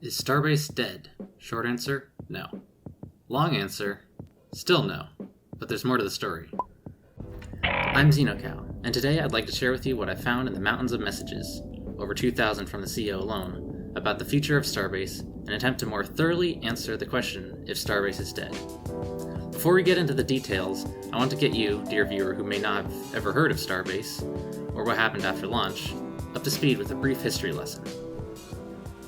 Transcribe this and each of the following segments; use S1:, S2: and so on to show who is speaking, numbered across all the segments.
S1: Is Starbase dead? Short answer, no. Long answer, still no. But there's more to the story. I'm XenoCow, and today I'd like to share with you what I found in the mountains of messages, over 2,000 from the CEO alone, about the future of Starbase, and attempt to more thoroughly answer the question if Starbase is dead. Before we get into the details, I want to get you, dear viewer who may not have ever heard of Starbase, or what happened after launch, up to speed with a brief history lesson.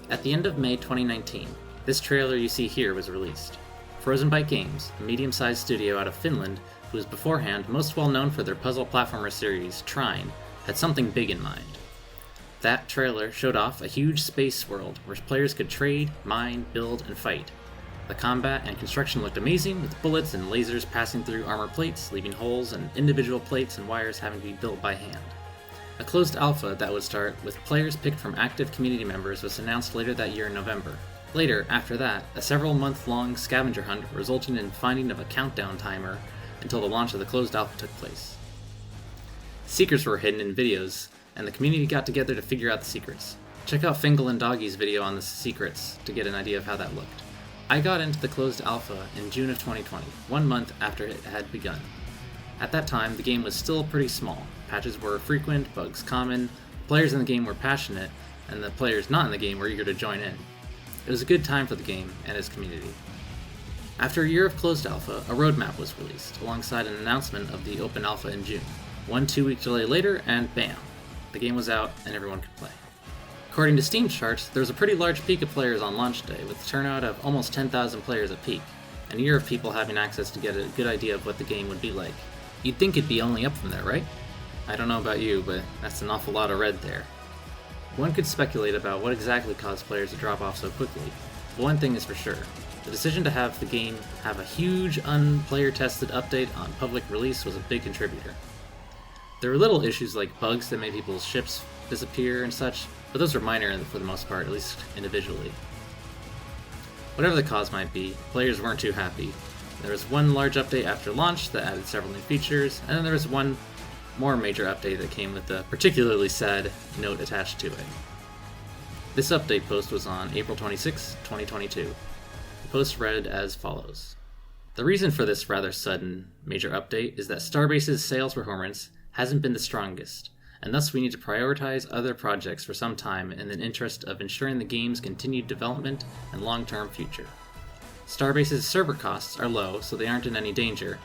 S1: At the end of May 2019, this trailer you see here was released. Frozen Byte Games, a medium-sized studio out of Finland, who was beforehand most well known for their puzzle platformer series, Trine, had something big in mind. That trailer showed off a huge space world where players could trade, mine, build, and fight. The combat and construction looked amazing, with bullets and lasers passing through armor plates, leaving holes, and individual plates and wires having to be built by hand. A closed alpha that would start with players picked from active community members was announced later that year in November. Later, after that, a several-month-long scavenger hunt resulting in finding of a countdown timer until the launch of the closed alpha took place. Secrets were hidden in videos, and the community got together to figure out the secrets. Check out Fingal and Doggy's video on the secrets to get an idea of how that looked. I got into the closed alpha in June of 2020, 1 month after it had begun. At that time, the game was still pretty small. Patches were frequent, bugs common, players in the game were passionate, and the players not in the game were eager to join in. It was a good time for the game and its community. After a year of closed alpha, a roadmap was released, alongside an announcement of the open alpha in June. 1 2-week delay later, and bam! The game was out and everyone could play. According to Steam charts, there was a pretty large peak of players on launch day, with a turnout of almost 10,000 players at peak, and a year of people having access to get a good idea of what the game would be like. You'd think it'd be only up from there, right? I don't know about you, but that's an awful lot of red there. One could speculate about what exactly caused players to drop off so quickly, but one thing is for sure. The decision to have the game have a huge unplayer-tested update on public release was a big contributor. There were little issues like bugs that made people's ships disappear and such, but those were minor for the most part, at least individually. Whatever the cause might be, players weren't too happy. There was one large update after launch that added several new features, and then there was one more major update that came with a particularly sad note attached to it. This update post was on April 26, 2022. The post read as follows. The reason for this rather sudden major update is that Starbase's sales performance hasn't been the strongest, and thus we need to prioritize other projects for some time in the interest of ensuring the game's continued development and long-term future. Starbase's server costs are low, so they aren't in any danger,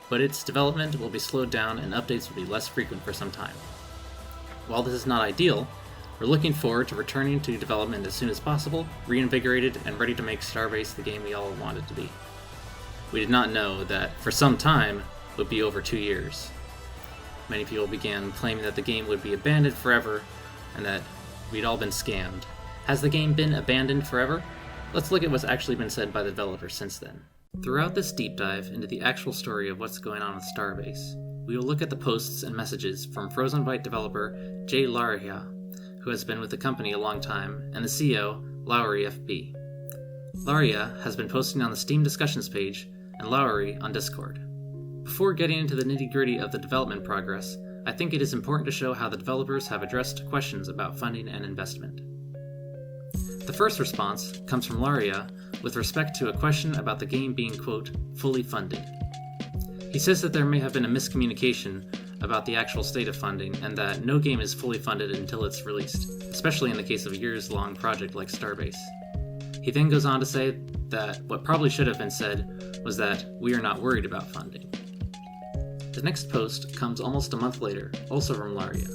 S1: but its development will be slowed down and updates will be less frequent for some time. While this is not ideal, we're looking forward to returning to development as soon as possible, reinvigorated and ready to make Starbase the game we all wanted to be. We did not know that, for some time, would be over 2 years. Many people began claiming that the game would be abandoned forever, and that we'd all been scammed. Has the game been abandoned forever? Let's look at what's actually been said by the developers since then. Throughout this deep dive into the actual story of what's going on with Starbase, we will look at the posts and messages from Frozen Byte developer Jay Laria, who has been with the company a long time, and the CEO, Lowry FB. Laria has been posting on the Steam discussions page, and Lowry on Discord. Before getting into the nitty-gritty of the development progress, I think it is important to show how the developers have addressed questions about funding and investment. The first response comes from Laria with respect to a question about the game being, quote, fully funded. He says that there may have been a miscommunication about the actual state of funding and that no game is fully funded until it's released, especially in the case of a years-long project like Starbase. He then goes on to say that what probably should have been said was that we are not worried about funding. The next post comes almost a month later, also from Laria.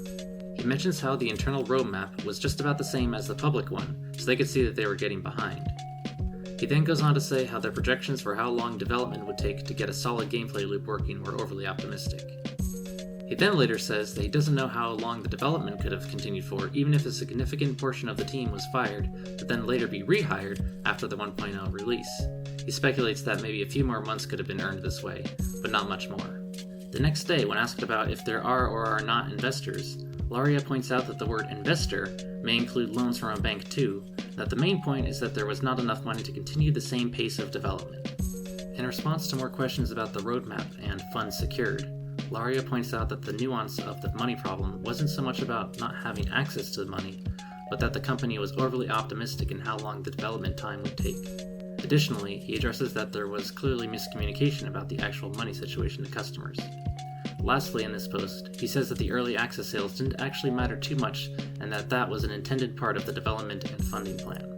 S1: He mentions how the internal roadmap was just about the same as the public one, so they could see that they were getting behind. He then goes on to say how their projections for how long development would take to get a solid gameplay loop working were overly optimistic. He then later says that he doesn't know how long the development could have continued for, even if a significant portion of the team was fired, but then later be rehired after the 1.0 release. He speculates that maybe a few more months could have been earned this way, but not much more. The next day, when asked about if there are or are not investors, Laria points out that the word investor may include loans from a bank too, that the main point is that there was not enough money to continue the same pace of development. In response to more questions about the roadmap and funds secured, Laria points out that the nuance of the money problem wasn't so much about not having access to the money, but that the company was overly optimistic in how long the development time would take. Additionally, he addresses that there was clearly miscommunication about the actual money situation to customers. Lastly, in this post, he says that the early access sales didn't actually matter too much and that that was an intended part of the development and funding plan.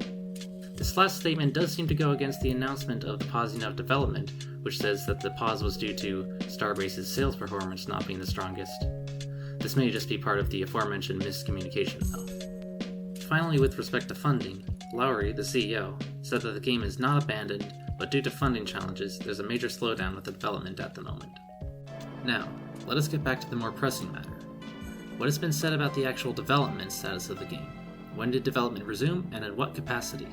S1: This last statement does seem to go against the announcement of the pausing of development, which says that the pause was due to Starbase's sales performance not being the strongest. This may just be part of the aforementioned miscommunication, though. Finally, with respect to funding, Lowry, the CEO, said that the game is not abandoned, but due to funding challenges, there's a major slowdown with the development at the moment. Now, let us get back to the more pressing matter. What has been said about the actual development status of the game? When did development resume, and in what capacity?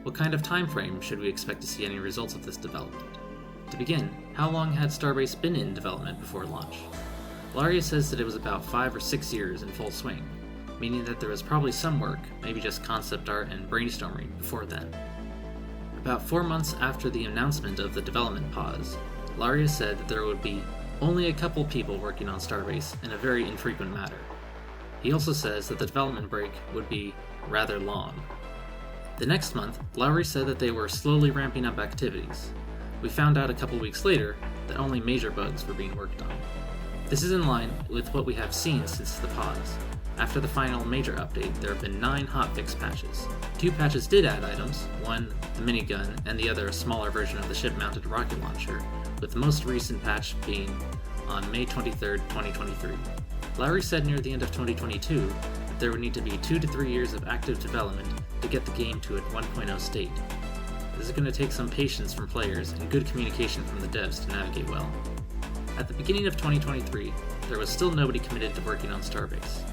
S1: What kind of time frame should we expect to see any results of this development? To begin, how long had Starbase been in development before launch? Laria says that it was about 5 or 6 years in full swing, meaning that there was probably some work, maybe just concept art and brainstorming, before then. About 4 months after the announcement of the development pause, Laria said that there would be only a couple people working on Starbase in a very infrequent matter. He also says that the development break would be rather long. The next month, Lowry said that they were slowly ramping up activities. We found out a couple weeks later that only major bugs were being worked on. This is in line with what we have seen since the pause. After the final major update, there have been 9 hotfix patches. 2 patches did add items, one the minigun and the other a smaller version of the ship-mounted rocket launcher, with the most recent patch being on May 23, 2023. Lowry said near the end of 2022 that there would need to be 2 to 3 years of active development to get the game to a 1.0 state. This is going to take some patience from players and good communication from the devs to navigate well. At the beginning of 2023, there was still nobody committed to working on Starbase.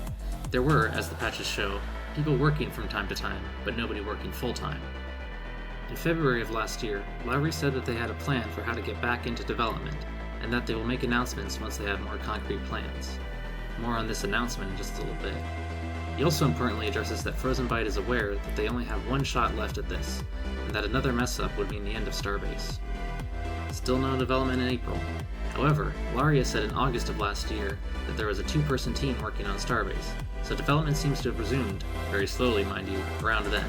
S1: There were, as the patches show, people working from time to time, but nobody working full-time. In February of last year, Lowry said that they had a plan for how to get back into development, and that they will make announcements once they have more concrete plans. More on this announcement in just a little bit. He also importantly addresses that Frozen Byte is aware that they only have one shot left at this, and that another mess-up would mean the end of Starbase. Still no development in April. However, Laria said in August of last year that there was a 2-person team working on Starbase, so development seems to have resumed, very slowly mind you, around then.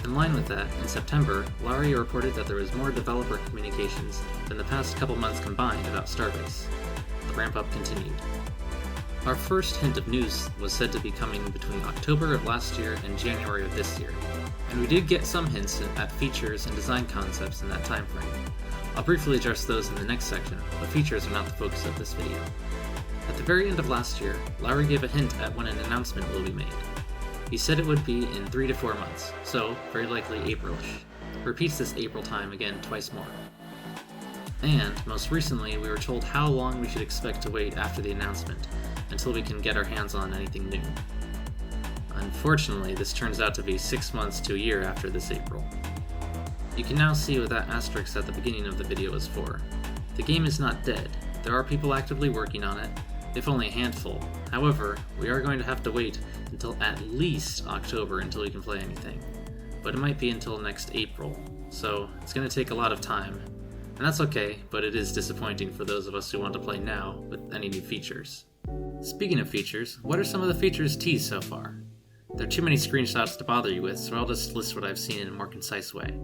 S1: In line with that, in September, Laria reported that there was more developer communications than the past couple months combined about Starbase. The ramp-up continued. Our first hint of news was said to be coming between October of last year and January of this year, and we did get some hints at features and design concepts in that time frame. I'll briefly address those in the next section, but features are not the focus of this video. At the very end of last year, Lowry gave a hint at when an announcement will be made. He said it would be in 3 to 4 months, so very likely April-ish. Repeats this April time again twice more. And, most recently, we were told how long we should expect to wait after the announcement, until we can get our hands on anything new. Unfortunately, this turns out to be 6 months to a year after this April. You can now see what that asterisk at the beginning of the video is for. The game is not dead. There are people actively working on it, if only a handful. However, we are going to have to wait until at least October until we can play anything. But it might be until next April, so it's going to take a lot of time. And that's okay, but it is disappointing for those of us who want to play now with any new features. Speaking of features, what are some of the features teased so far? There are too many screenshots to bother you with, so I'll just list what I've seen in a more concise way.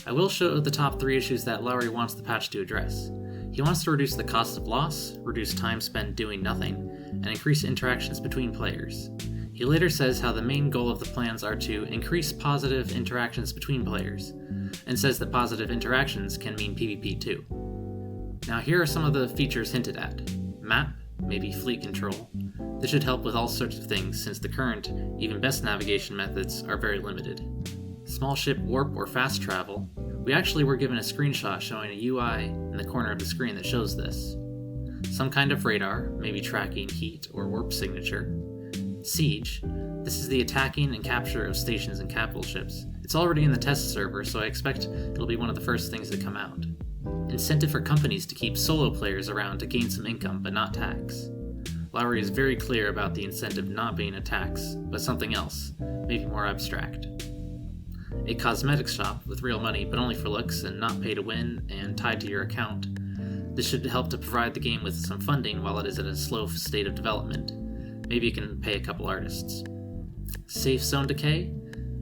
S1: I will show the top 3 issues that Lowry wants the patch to address. He wants to reduce the cost of loss, reduce time spent doing nothing, and increase interactions between players. He later says how the main goal of the plans are to increase positive interactions between players, and says that positive interactions can mean PvP too. Now here are some of the features hinted at. Map, maybe fleet control. This should help with all sorts of things since the current, even best navigation methods are very limited. Small ship warp or fast travel. We actually were given a screenshot showing a UI in the corner of the screen that shows this. Some kind of radar, maybe tracking heat or warp signature. Siege. This is the attacking and capture of stations and capital ships. It's already in the test server, so I expect it'll be one of the first things to come out. Incentive for companies to keep solo players around to gain some income, but not tax. Lowry is very clear about the incentive not being a tax, but something else, maybe more abstract. A cosmetics shop with real money, but only for looks and not pay to win and tied to your account. This should help to provide the game with some funding while it is at a slow state of development. Maybe you can pay a couple artists. Safe zone decay.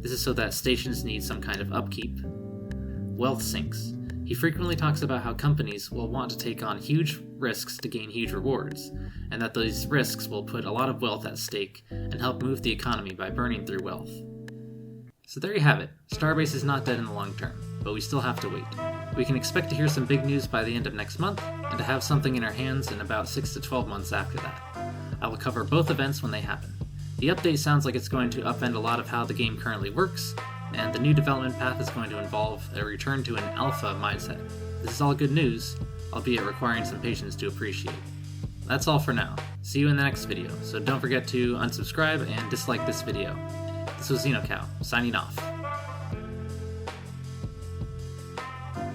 S1: This is so that stations need some kind of upkeep. Wealth sinks. He frequently talks about how companies will want to take on huge risks to gain huge rewards, and that these risks will put a lot of wealth at stake and help move the economy by burning through wealth. So there you have it. Starbase is not dead in the long term, but we still have to wait. We can expect to hear some big news by the end of next month, and to have something in our hands in about 6 to 12 months after that. I will cover both events when they happen. The update sounds like it's going to upend a lot of how the game currently works, and the new development path is going to involve a return to an alpha mindset. This is all good news, albeit requiring some patience to appreciate. That's all for now. See you in the next video, so don't forget to unsubscribe and dislike this video. This was XenoCow, signing off.